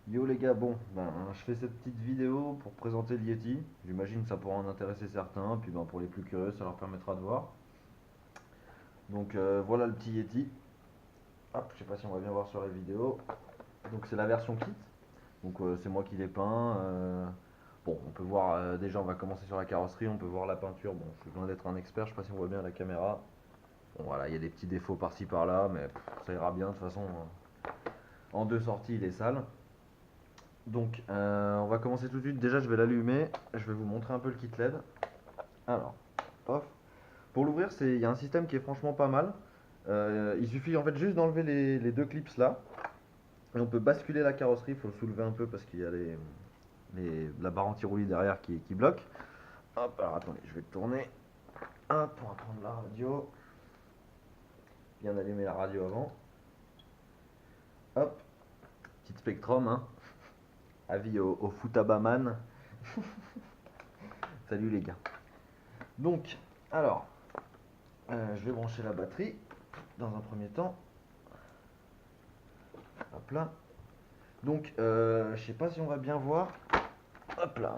Yo les gars, bon, je fais cette petite vidéo pour présenter le Yeti. J'imagine que ça pourra en intéresser certains, puis pour les plus curieux, ça leur permettra de voir. Donc voilà le petit Yeti. Hop, je sais pas si on va bien voir sur la vidéo. Donc c'est la version kit. Donc c'est moi qui l'ai peint. Bon, on peut voir déjà, on va commencer sur la carrosserie, on peut voir la peinture. Bon, je suis loin d'être un expert, je sais pas si on voit bien à la caméra. Bon voilà, il y a des petits défauts par-ci par-là, mais ça ira bien. De toute façon, en deux sorties, il est sale. Donc, on va commencer tout de suite. Déjà, je vais l'allumer. Je vais vous montrer un peu le kit LED. Alors, off. Pour l'ouvrir, il y a un système qui est franchement pas mal. Il suffit en fait juste d'enlever les deux clips là. Et on peut basculer la carrosserie. Il faut le soulever un peu parce qu'il y a la barre anti-roulis derrière qui bloque. Hop, alors attendez, je vais le tourner. Hop, on va prendre la radio. Bien allumer la radio avant. Hop, petite Spectrum, hein. Avis au Futabaman. Salut les gars. Donc, alors, je vais brancher la batterie dans un premier temps. Hop là. Donc, je sais pas si on va bien voir. Hop là.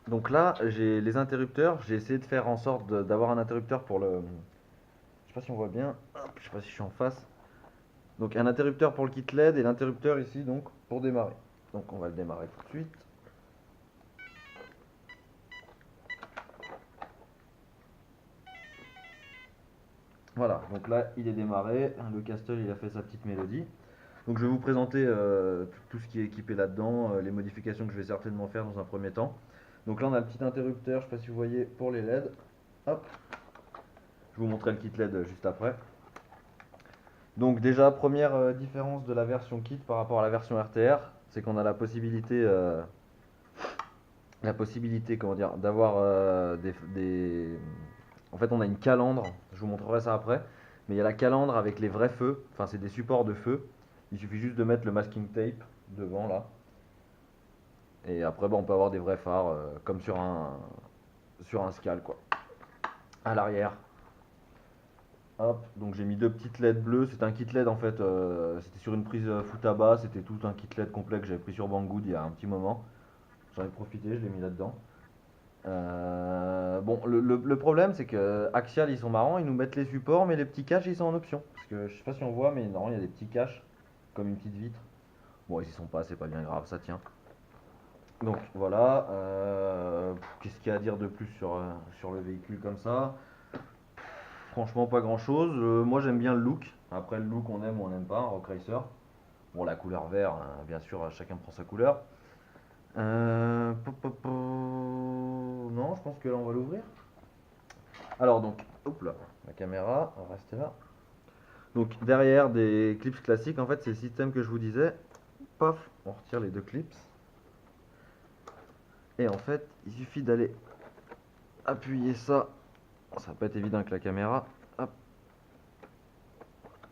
Donc là, j'ai les interrupteurs. J'ai essayé de faire en sorte d'avoir un interrupteur pour le. Je sais pas si on voit bien. Hop, je sais pas si je suis en face. Donc un interrupteur pour le kit LED et l'interrupteur ici donc pour démarrer. Donc on va le démarrer tout de suite. Voilà, donc là il est démarré. Le Castle il a fait sa petite mélodie. Donc je vais vous présenter tout ce qui est équipé là-dedans, les modifications que je vais certainement faire dans un premier temps. Donc là on a le petit interrupteur, je ne sais pas si vous voyez, pour les LED. Hop, je vous montrerai le kit LED juste après. Donc déjà première différence de la version kit par rapport à la version RTR, c'est qu'on a la possibilité comment dire, d'avoir En fait on a une calandre, je vous montrerai ça après, mais il y a la calandre avec les vrais feux, enfin c'est des supports de feu. Il suffit juste de mettre le masking tape devant là. Et après, on peut avoir des vrais phares comme sur un Scal quoi. À l'arrière. Hop, donc j'ai mis deux petites LED bleues. C'est un kit LED en fait. C'était sur une prise Futaba. C'était tout un kit LED complet que j'avais pris sur Banggood il y a un petit moment. J'en ai profité, je l'ai mis là-dedans. Bon, le problème c'est que Axial ils sont marrants, ils nous mettent les supports, mais les petits caches ils sont en option. Parce que je sais pas si on voit, mais non, il y a des petits caches comme une petite vitre. Bon, ils y sont pas, c'est pas bien grave, ça tient. Donc voilà, qu'est-ce qu'il y a à dire de plus sur le véhicule comme ça? Franchement pas grand chose, moi j'aime bien le look, après le look on aime ou on n'aime pas, un Rock Racer. Bon la couleur vert, hein, bien sûr chacun prend sa couleur. Non je pense que là on va l'ouvrir. Alors donc, hop là, la caméra, on va rester là. Donc derrière des clips classiques en fait c'est le système que je vous disais. Paf, on retire les deux clips. Et en fait il suffit d'aller appuyer ça. Ça va pas être évident avec la caméra. Hop,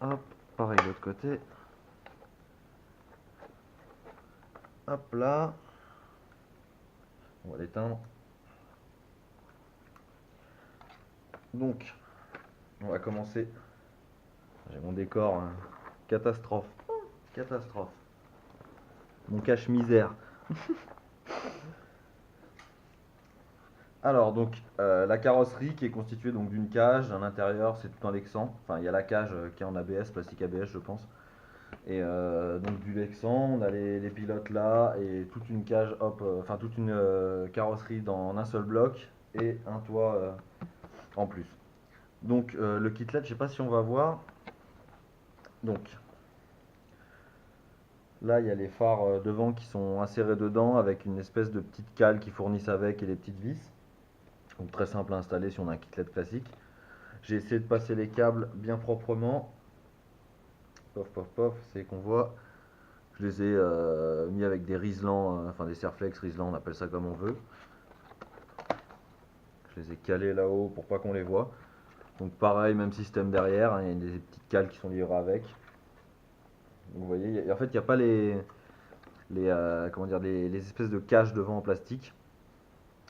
hop, pareil de l'autre côté. Hop là. On va l'éteindre. Donc, on va commencer. J'ai mon décor. Hein. Catastrophe. Catastrophe. Mon cache-misère. Alors, donc, la carrosserie qui est constituée donc d'une cage. À l'intérieur, c'est tout un Lexan. Enfin, il y a la cage qui est en ABS, plastique ABS, je pense. Et donc, du Lexan, on a les pilotes là. Et toute une cage, hop, enfin, toute une carrosserie dans un seul bloc. Et un toit en plus. Donc le kit LED, je sais pas si on va voir. Donc là, il y a les phares devant qui sont insérés dedans avec une espèce de petite cale qui fournissent avec et les petites vis. Donc très simple à installer si on a un kit LED classique. J'ai essayé de passer les câbles bien proprement. Pof, pof, pof, c'est qu'on voit. Je les ai mis avec des Riesland, enfin des Serflex Riesland, on appelle ça comme on veut. Je les ai calés là-haut pour pas qu'on les voit. Donc pareil, même système derrière, hein, il y a des petites cales qui sont livrées avec. Donc, vous voyez, en fait, il n'y a pas comment dire, les espèces de caches devant en plastique.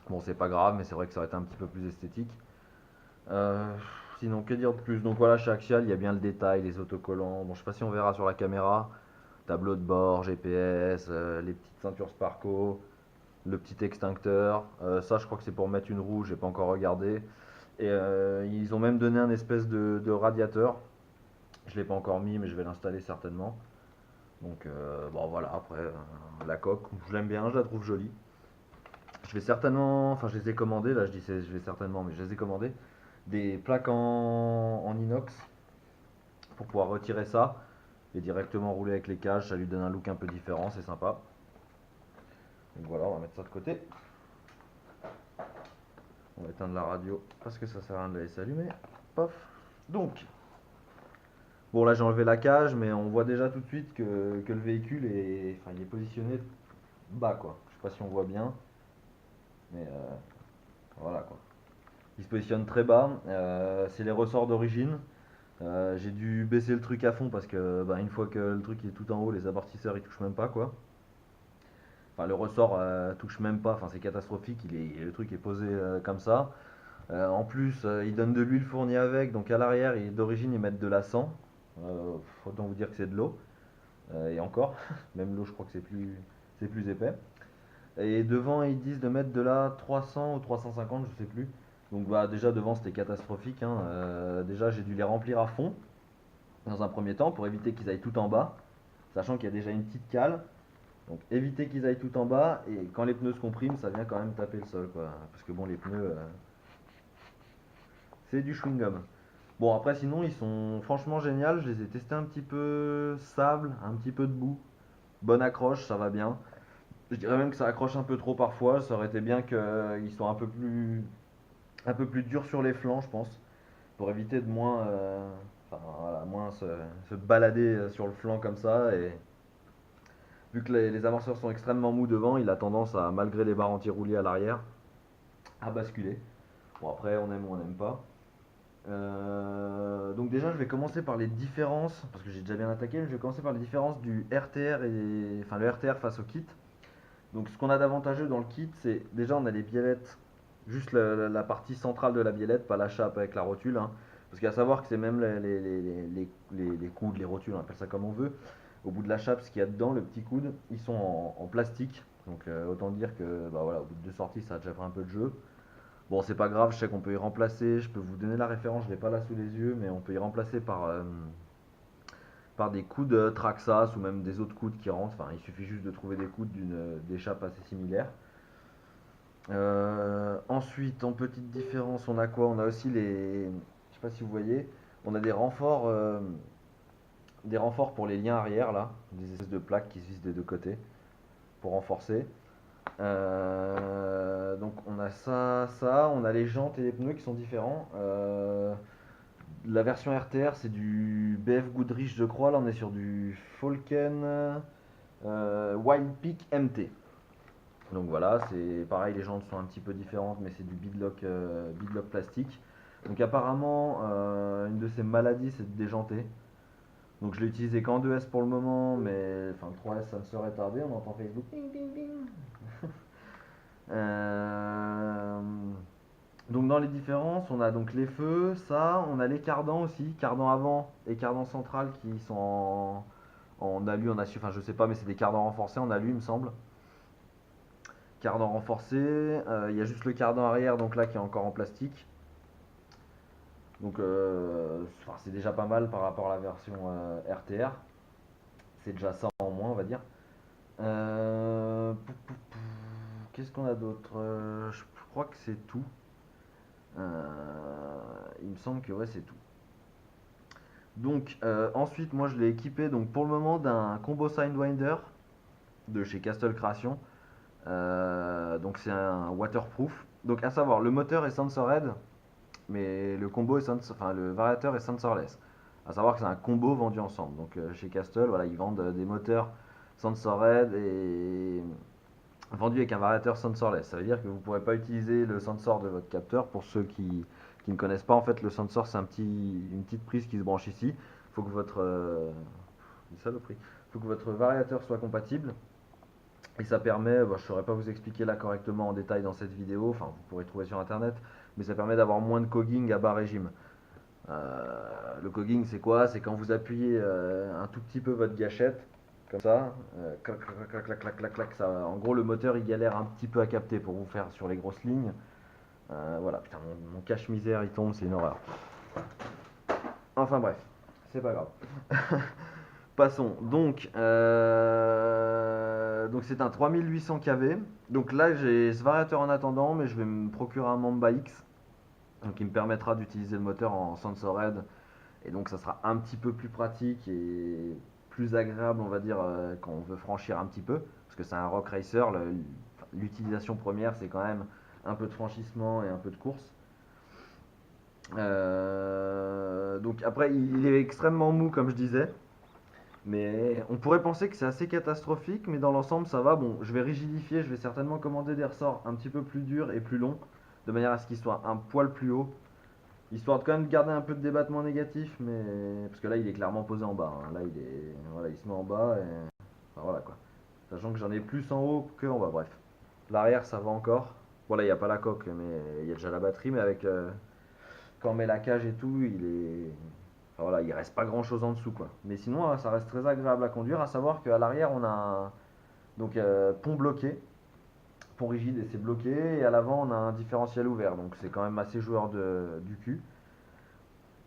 Bon, c'est pas grave, mais c'est vrai que ça aurait été un petit peu plus esthétique. Euh, Sinon, que dire de plus? Donc voilà, chez Axial, il y a bien le détail, les autocollants. Bon, je sais pas si on verra sur la caméra. tableau de bord, GPS, les petites ceintures Sparco, le petit extincteur. Ça, je crois que c'est pour mettre une roue, j'ai pas encore regardé. Et ils ont même donné un espèce de radiateur. Je l'ai pas encore mis, mais je vais l'installer certainement. Donc bon voilà, après la coque, je l'aime bien, je la trouve jolie. Je vais certainement, enfin je les ai commandés, là je dis je vais certainement, mais je les ai commandés, des plaques en inox pour pouvoir retirer ça et directement rouler avec les cages, ça lui donne un look un peu différent, c'est sympa. Donc voilà, on va mettre ça de côté. On va éteindre la radio parce que ça sert à rien de la laisser allumer. Pof. Donc, bon là j'ai enlevé la cage, mais on voit déjà tout de suite que le véhicule est, enfin, il est positionné bas quoi. Je sais pas si on voit bien, mais voilà quoi. Il se positionne très bas. C'est les ressorts d'origine. J'ai dû baisser le truc à fond parce que bah, une fois que le truc est tout en haut, les amortisseurs ils touchent même pas quoi. Enfin le ressort touche même pas. Enfin c'est catastrophique. Le truc est posé comme ça. En plus ils donnent de l'huile fournie avec. Donc à l'arrière d'origine ils mettent de la sang. Autant vous dire que c'est de l'eau. Et encore, même l'eau je crois que c'est plus épais. Et devant, ils disent de mettre de la 300 ou 350, je sais plus. Donc bah déjà devant c'était catastrophique, hein. Déjà j'ai dû les remplir à fond dans un premier temps pour éviter qu'ils aillent tout en bas, sachant qu'il y a déjà une petite cale. Donc éviter qu'ils aillent tout en bas et quand les pneus se compriment, ça vient quand même taper le sol quoi. Parce que bon les pneus c'est du chewing-gum. Bon après sinon ils sont franchement géniaux, je les ai testés un petit peu sable, un petit peu de boue. Bonne accroche, ça va bien. Je dirais même que ça accroche un peu trop parfois, ça aurait été bien qu'ils soient un peu plus dur sur les flancs, je pense, pour éviter de moins, enfin, voilà, moins se balader sur le flanc comme ça. Et vu que les amortisseurs sont extrêmement mous devant, il a tendance à, malgré les barres anti-roulis à l'arrière, à basculer. Bon, après, on aime ou on n'aime pas. Donc déjà, je vais commencer par les différences, parce que j'ai déjà bien attaqué, mais je vais commencer par les différences du RTR et, enfin, le RTR face au kit. Donc ce qu'on a d'avantageux dans le kit, c'est déjà on a les biellettes, juste la partie centrale de la biellette, pas la chape avec la rotule, hein. Parce qu'il y a à savoir que c'est même les coudes, les rotules, on appelle ça comme on veut. Au bout de la chape, ce qu'il y a dedans, le petit coude, ils sont en plastique. Donc autant dire que bah, voilà, au bout de deux sorties, ça a déjà fait un peu de jeu. Bon, c'est pas grave, je sais qu'on peut y remplacer. Je peux vous donner la référence, je l'ai pas là sous les yeux, mais on peut y remplacer par des coudes Traxas ou même des autres coudes qui rentrent. Enfin, il suffit juste de trouver des coudes d'échappe assez similaires. Ensuite, en petite différence, on a quoi? On a aussi les. Je sais pas si vous voyez, on a des renforts pour les liens arrière là, des espèces de plaques qui se vissent des deux côtés pour renforcer. Donc on a ça, on a les jantes et les pneus qui sont différents. La version RTR c'est du BF Goodrich je crois, là on est sur du Falken Wild Peak MT. Donc voilà, c'est pareil, les jantes sont un petit peu différentes, mais c'est du beadlock plastique. Donc apparemment, une de ces maladies, c'est de déjanter. Donc je l'ai utilisé qu'en 2S pour le moment, mais enfin 3S ça ne serait tardé, on entend Facebook. Ping, ping, ping. Euh, donc dans les différences, on a donc les feux, ça, on a les cardans aussi, cardan avant et cardan central qui sont en alu, en acier, enfin je sais pas, mais c'est des cardans renforcés en alu il me semble. Cardan renforcé, il y a juste le cardan arrière donc là qui est encore en plastique. Donc c'est déjà pas mal par rapport à la version RTR. C'est déjà ça en moins on va dire. Qu'est-ce qu'on a d'autre? Je crois que c'est tout. Il me semble que ouais c'est tout. Donc ensuite moi je l'ai équipé donc pour le moment d'un combo Sidewinder de chez Castle Creation. Donc c'est un waterproof. Donc à savoir le moteur est sensored mais le combo est enfin le variateur est sensorless. À savoir que c'est un combo vendu ensemble. Donc chez Castle voilà ils vendent des moteurs sensored et vendus avec un variateur sensorless. Ça veut dire que vous ne pourrez pas utiliser le sensor de votre capteur. Pour ceux qui ne connaissent pas, en fait, le sensor, c'est une petite prise qui se branche ici. Il faut que faut que votre variateur soit compatible. Et ça permet, je ne saurais pas vous expliquer là correctement en détail dans cette vidéo, enfin vous pourrez trouver sur internet, mais ça permet d'avoir moins de cogging à bas régime. Le cogging c'est quoi? C'est quand vous appuyez un tout petit peu votre gâchette, comme ça, clac, clac, clac, clac, clac, clac, clac, ça, en gros, le moteur il galère un petit peu à capter pour vous faire sur les grosses lignes. Voilà, putain, mon cache-misère il tombe, c'est une horreur. Enfin bref, c'est pas grave. Passons. Donc c'est un 3800 kV. Donc là j'ai ce variateur en attendant, mais je vais me procurer un Mamba X, donc qui me permettra d'utiliser le moteur en Sensored. Et donc ça sera un petit peu plus pratique et plus agréable, on va dire, quand on veut franchir un petit peu. Parce que c'est un rock racer, l'utilisation première c'est quand même un peu de franchissement et un peu de course. Donc après il est extrêmement mou comme je disais. Mais on pourrait penser que c'est assez catastrophique, mais dans l'ensemble ça va. Bon, je vais rigidifier, je vais certainement commander des ressorts un petit peu plus durs et plus longs, de manière à ce qu'ils soient un poil plus haut, histoire de quand même garder un peu de débattement négatif, mais parce que là il est clairement posé en bas, hein. Là il est, voilà, il se met en bas et enfin, voilà quoi. Sachant que j'en ai plus en haut que en bas. Bref, l'arrière ça va encore. Bon là il n'y a pas la coque, mais il y a déjà la batterie, mais avec quand on met la cage et tout, il est, enfin, voilà, il reste pas grand chose en dessous quoi. Mais sinon, ça reste très agréable à conduire. À savoir qu'à l'arrière, on a un donc, pont bloqué, pont rigide et c'est bloqué. Et à l'avant, on a un différentiel ouvert. Donc c'est quand même assez joueur du cul.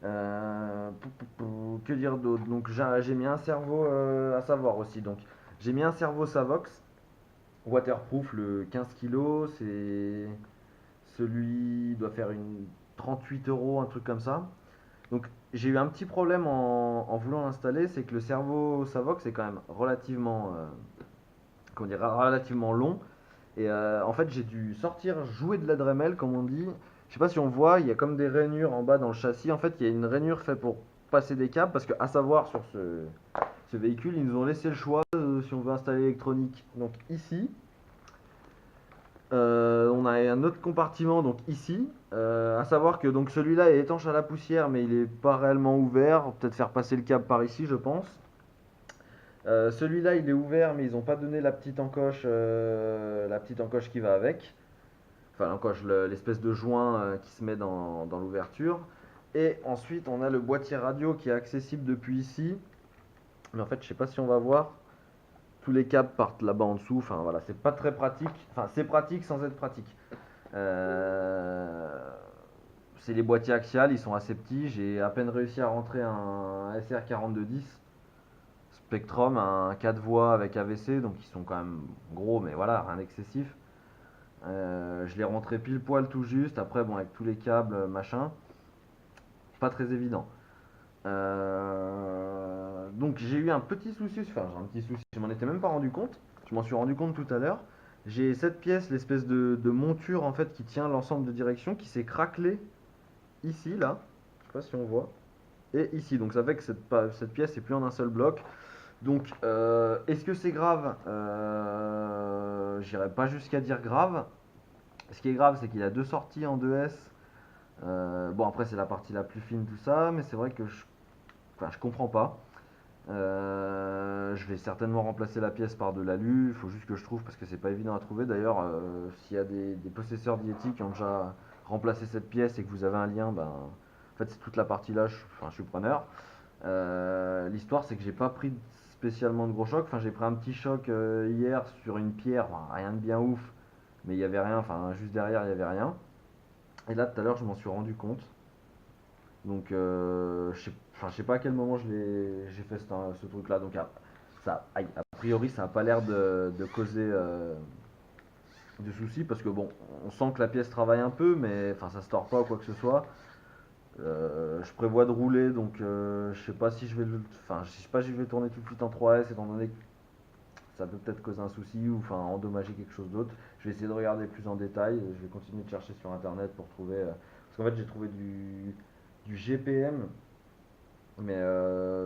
Que dire d'autre? Donc j'ai mis un servo à savoir aussi. Donc j'ai mis un servo Savox waterproof, le 15 kg. C'est celui doit faire une 38 euros, un truc comme ça. Donc j'ai eu un petit problème en voulant l'installer, c'est que le servo Savox est quand même relativement, comment dire, relativement long. Et en fait j'ai dû sortir, jouer de la Dremel comme on dit. Je sais pas si on voit, il y a comme des rainures en bas dans le châssis. En fait il y a une rainure faite pour passer des câbles, parce que à savoir sur ce véhicule, ils nous ont laissé le choix si on veut installer l'électronique. Donc ici, on a un autre compartiment donc ici. À savoir que donc celui-là est étanche à la poussière, mais il n'est pas réellement ouvert. Peut-être faire passer le câble par ici, je pense. Celui-là, il est ouvert, mais ils n'ont pas donné la petite encoche qui va avec. Enfin, l'encoche, l'espèce de joint qui se met dans l'ouverture. Et ensuite, on a le boîtier radio qui est accessible depuis ici. Mais en fait, je sais pas si on va voir. Tous les câbles partent là-bas en dessous. Enfin voilà, c'est pas très pratique. Enfin, c'est pratique sans être pratique. Euh, c'est les boîtiers axiales, ils sont assez petits. J'ai à peine réussi à rentrer un SR4210 Spectrum, un 4 voies avec AVC, donc ils sont quand même gros, mais voilà, rien d'excessif. Je l'ai rentré pile poil tout juste. Après, bon, avec tous les câbles, machin, pas très évident. Donc j'ai eu un petit souci, enfin j'ai un petit souci, je m'en étais même pas rendu compte. Je m'en suis rendu compte tout à l'heure. J'ai cette pièce, l'espèce de monture en fait qui tient l'ensemble de direction, qui s'est craquelée ici, là. Je sais pas si on voit. Et ici, donc ça fait que cette pièce est plus en un seul bloc. Donc est-ce que c'est grave? J'irai pas jusqu'à dire grave. Ce qui est grave, c'est qu'il a deux sorties en 2S. Bon après c'est la partie la plus fine tout ça, mais c'est vrai que enfin, je comprends pas. Je vais certainement remplacer la pièce par de l'alu. Il faut juste que je trouve parce que c'est pas évident à trouver. D'ailleurs, s'il y a des possesseurs d'Yeti qui ont déjà remplacé cette pièce et que vous avez un lien, ben, en fait, c'est toute la partie là. Enfin, je suis preneur. L'histoire, c'est que j'ai pas pris spécialement de gros chocs. Enfin, j'ai pris un petit choc hier sur une pierre. Enfin, rien de bien ouf, mais il y avait rien. Enfin, juste derrière, il y avait rien. Et là, tout à l'heure, je m'en suis rendu compte. Donc, je sais pas à quel moment j'ai fait ce truc-là. Donc, a priori, ça n'a pas l'air de causer de soucis parce que bon, on sent que la pièce travaille un peu, mais enfin, ça se tord pas ou quoi que ce soit. Je prévois de rouler, donc je sais pas si je vais enfin, je sais pas si je vais tourner tout de suite en 3S étant donné que ça peut peut-être causer un souci ou enfin endommager quelque chose d'autre. Je vais essayer de regarder plus en détail. Je vais continuer de chercher sur internet pour trouver. Parce qu'en fait, j'ai trouvé du GPM, mais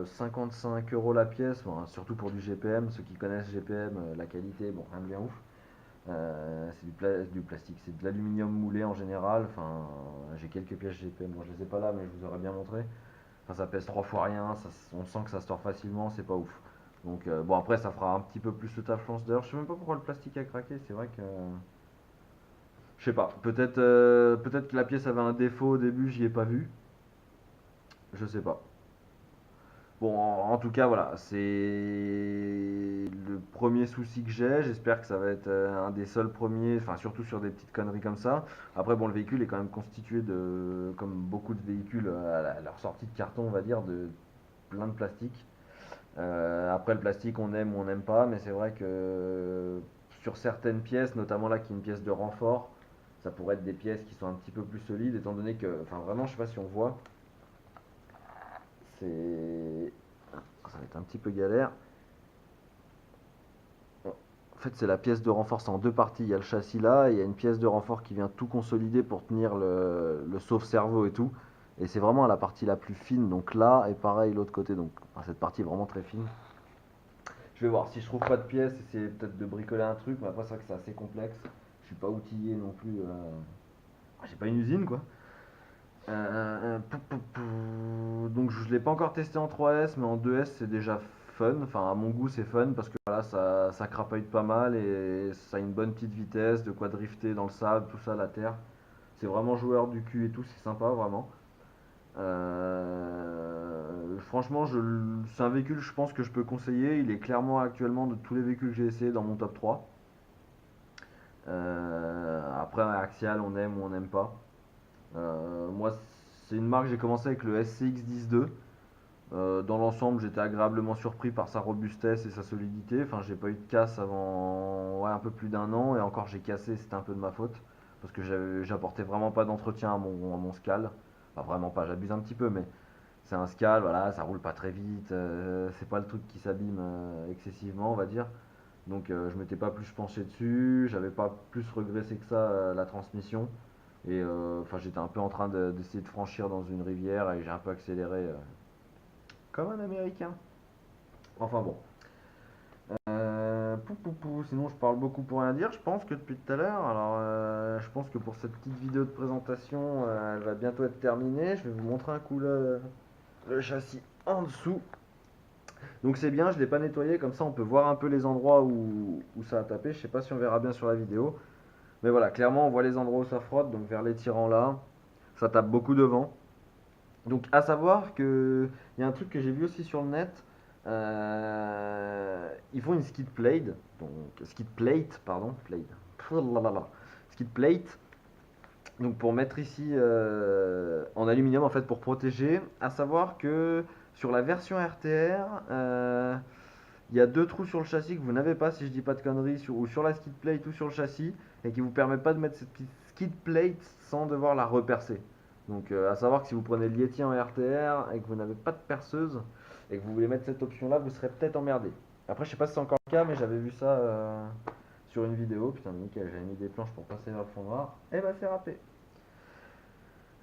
55 euros la pièce, bon, surtout pour du GPM. Ceux qui connaissent GPM, la qualité, bon, rien de bien ouf. C'est du plastique, c'est de l'aluminium moulé en général. Enfin, j'ai quelques pièces GPM, bon, je les ai pas là, mais je vous aurais bien montré. Enfin, ça pèse trois fois rien, on sent que ça se tord facilement, c'est pas ouf. Donc, bon, après, ça fera un petit peu plus le taf, je pense. D'ailleurs, je sais même pas pourquoi le plastique a craqué, c'est vrai que. Je sais pas, peut-être que la pièce avait un défaut au début, j'y ai pas vu. Je sais pas. Bon, en tout cas, voilà, c'est le premier souci que j'ai. J'espère que ça va être un des seuls premiers, enfin surtout sur des petites conneries comme ça. Après, bon, le véhicule est quand même constitué de, comme beaucoup de véhicules à leur sortie de carton, on va dire, de plein de plastique. Après, le plastique, on aime ou on n'aime pas, mais c'est vrai que sur certaines pièces, notamment là qui est une pièce de renfort, ça pourrait être des pièces qui sont un petit peu plus solides, étant donné que, enfin vraiment, je sais pas si on voit, c'est, ça va être un petit peu galère. En fait, c'est la pièce de renfort, c'est en deux parties. Il y a le châssis là, et il y a une pièce de renfort qui vient tout consolider pour tenir le sauve-cerveau et tout. Et c'est vraiment la partie la plus fine, donc là, et pareil l'autre côté. Donc enfin, cette partie est vraiment très fine. Je vais voir si je trouve pas de pièces, essayer peut-être de bricoler un truc, mais après c'est vrai que c'est assez complexe. Je suis pas outillé non plus. J'ai pas une usine quoi. Donc je l'ai pas encore testé en 3S, mais en 2S c'est déjà fun. Enfin à mon goût c'est fun parce que voilà ça crapaille pas mal et ça a une bonne petite vitesse, de quoi drifter dans le sable, tout ça, la terre. C'est vraiment joueur du cul et tout, c'est sympa vraiment. Franchement, c'est un véhicule, je pense que je peux conseiller. Il est clairement actuellement de tous les véhicules que j'ai essayé dans mon top 3. Après, Axial, on aime ou on n'aime pas. Moi, c'est une marque, j'ai commencé avec le SCX 10.2. Dans l'ensemble, j'étais agréablement surpris par sa robustesse et sa solidité. Enfin, j'ai pas eu de casse avant ouais, un peu plus d'un an. Et encore, j'ai cassé, c'était un peu de ma faute. Parce que j'apportais vraiment pas d'entretien à mon Scal. Enfin, vraiment pas, j'abuse un petit peu, mais c'est un Scal, voilà, ça roule pas très vite. C'est pas le truc qui s'abîme excessivement, on va dire. Donc je m'étais pas plus penché dessus, j'avais pas plus regressé que ça la transmission. Et enfin j'étais un peu en train d'essayer de franchir dans une rivière et j'ai un peu accéléré comme un Américain. Enfin bon. Sinon je parle beaucoup pour rien dire, je pense que depuis tout à l'heure. Alors je pense que pour cette petite vidéo de présentation, elle va bientôt être terminée. Je vais vous montrer un coup le châssis en dessous. Donc c'est bien, je ne l'ai pas nettoyé, comme ça on peut voir un peu les endroits où ça a tapé. Je sais pas si on verra bien sur la vidéo. Mais voilà, clairement on voit les endroits où ça frotte, donc vers les tirants là, ça tape beaucoup devant. Donc à savoir que il y a un truc que j'ai vu aussi sur le net, ils font une skid plate, donc skid plate, pardon, plate, skid plate, donc pour mettre ici en aluminium en fait pour protéger. À savoir que sur la version RTR, il y a deux trous sur le châssis que vous n'avez pas, si je dis pas de conneries, ou sur la skid plate ou sur le châssis, et qui vous permet pas de mettre cette petite skid plate sans devoir la repercer. Donc à savoir que si vous prenez le Yeti en RTR et que vous n'avez pas de perceuse, et que vous voulez mettre cette option là, vous serez peut-être emmerdé. Après je sais pas si c'est encore le cas, mais j'avais vu ça sur une vidéo. Putain nickel, j'avais mis des planches pour passer dans le fond noir. Et bah c'est râpé.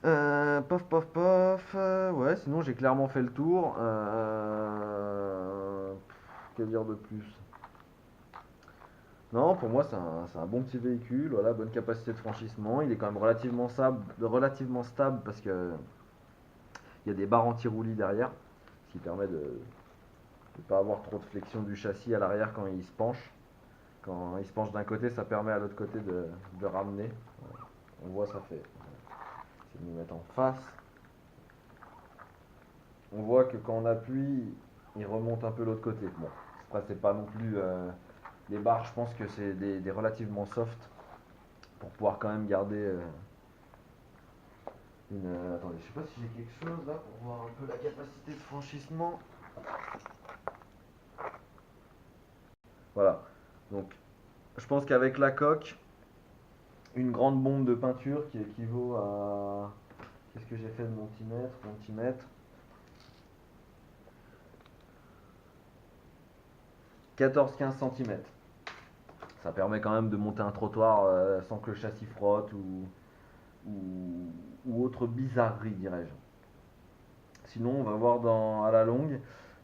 Pof pof pof, ouais, sinon j'ai clairement fait le tour. Que dire de plus? Non, pour moi c'est un bon petit véhicule, voilà, bonne capacité de franchissement. Il est quand même relativement stable parce que il y a des barres anti-roulis derrière, ce qui permet de ne pas avoir trop de flexion du châssis à l'arrière quand il se penche. Quand il se penche d'un côté, ça permet à l'autre côté de ramener. On voit ça fait. Je vais me mettre en face. On voit que quand on appuie, il remonte un peu l'autre côté. Bon, après c'est pas non plus les barres, je pense que c'est des relativement soft pour pouvoir quand même garder une. Attendez, je sais pas si j'ai quelque chose là pour voir un peu la capacité de franchissement. Voilà. Donc, je pense qu'avec la coque, une grande bombe de peinture qui équivaut à. Qu'est-ce que j'ai fait de mon multimètre? Multimètre. 14-15 cm. Ça permet quand même de monter un trottoir sans que le châssis frotte ou, ou autre bizarrerie, dirais-je. Sinon, on va voir à la longue.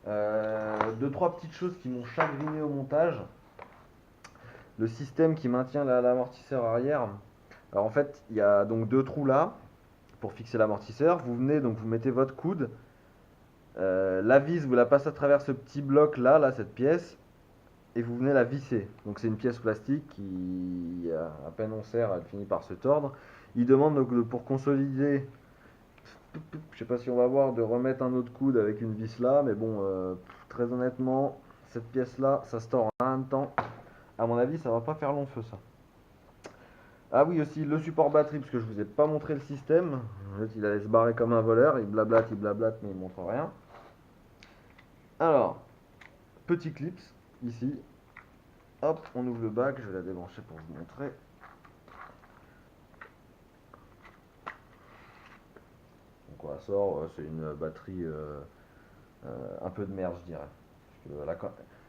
Deux, trois petites choses qui m'ont chagriné au montage. Le système qui maintient l'amortisseur arrière. Alors en fait, il y a donc deux trous là pour fixer l'amortisseur. Vous venez donc vous mettez votre coude. La vis, vous la passez à travers ce petit bloc là, cette pièce, et vous venez la visser. Donc c'est une pièce plastique qui, à peine on serre, elle finit par se tordre. Il demande donc pour consolider Je sais pas si on va voir de remettre un autre coude avec une vis là, mais bon, très honnêtement, cette pièce là, ça se tord en un temps. À mon avis, ça va pas faire long feu ça. Ah oui, aussi le support batterie, parce que je vous ai pas montré le système. L'autre, il allait se barrer comme un voleur, il blablate, mais il montre rien. Alors, petit clips, ici. Hop, on ouvre le bac, je vais la débrancher pour vous montrer. Donc on la sort, c'est une batterie un peu de merde, je dirais. Parce que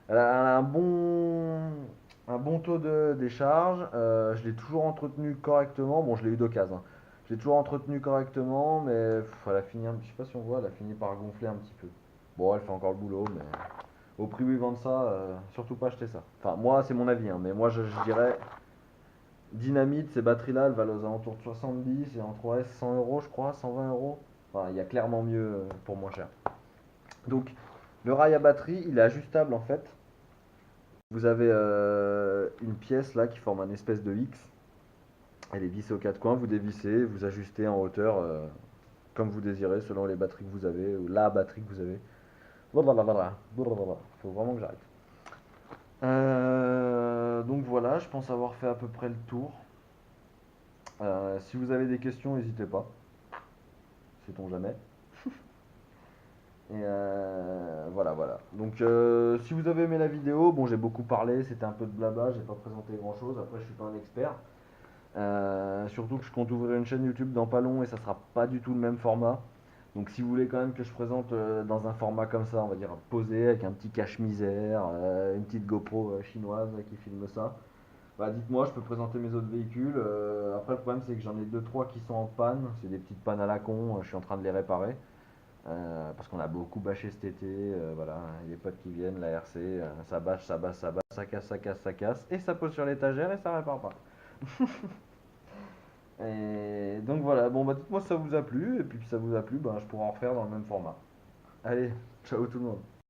elle a un bon taux de décharge. Je l'ai toujours entretenu correctement. Bon, je l'ai eu d'occasion, hein. Je l'ai toujours entretenu correctement, mais elle a fini, je sais pas si on voit, elle a fini par gonfler un petit peu. Bon, elle fait encore le boulot, mais au prix où ils vendent ça, surtout pas acheter ça. Enfin, moi, c'est mon avis, hein, mais moi, je dirais, Dynamite, ces batteries-là, elles valent aux alentours de 70 et en 3S 100 euros, je crois, 120 euros. Enfin, il y a clairement mieux pour moins cher. Donc, le rail à batterie, il est ajustable en fait. Vous avez une pièce là qui forme un espèce de X. Elle est vissée aux quatre coins, vous dévissez, vous ajustez en hauteur comme vous désirez selon les batteries que vous avez ou la batterie que vous avez. Blablabla. Faut vraiment que j'arrête. Donc voilà, je pense avoir fait à peu près le tour. Si vous avez des questions, n'hésitez pas. Sait-on jamais. Et voilà, voilà. Donc, si vous avez aimé la vidéo, bon, j'ai beaucoup parlé, c'était un peu de blabla, j'ai pas présenté grand chose. Après, je suis pas un expert. Surtout que je compte ouvrir une chaîne YouTube dans pas long et ça sera pas du tout le même format. Donc, si vous voulez quand même que je présente dans un format comme ça, on va dire posé, avec un petit cache-misère, une petite GoPro chinoise qui filme ça, bah dites-moi, je peux présenter mes autres véhicules. Après, le problème, c'est que j'en ai deux trois qui sont en panne. C'est des petites pannes à la con, je suis en train de les réparer. Parce qu'on a beaucoup bâché cet été, voilà, les potes qui viennent, la RC, ça bâche, ça bâche, ça bâche, ça casse, ça casse, ça casse, et ça pose sur l'étagère et ça répare pas. Et donc voilà, bon bah dites-moi si ça vous a plu, et puis si ça vous a plu, bah, je pourrais en refaire dans le même format. Allez, ciao tout le monde.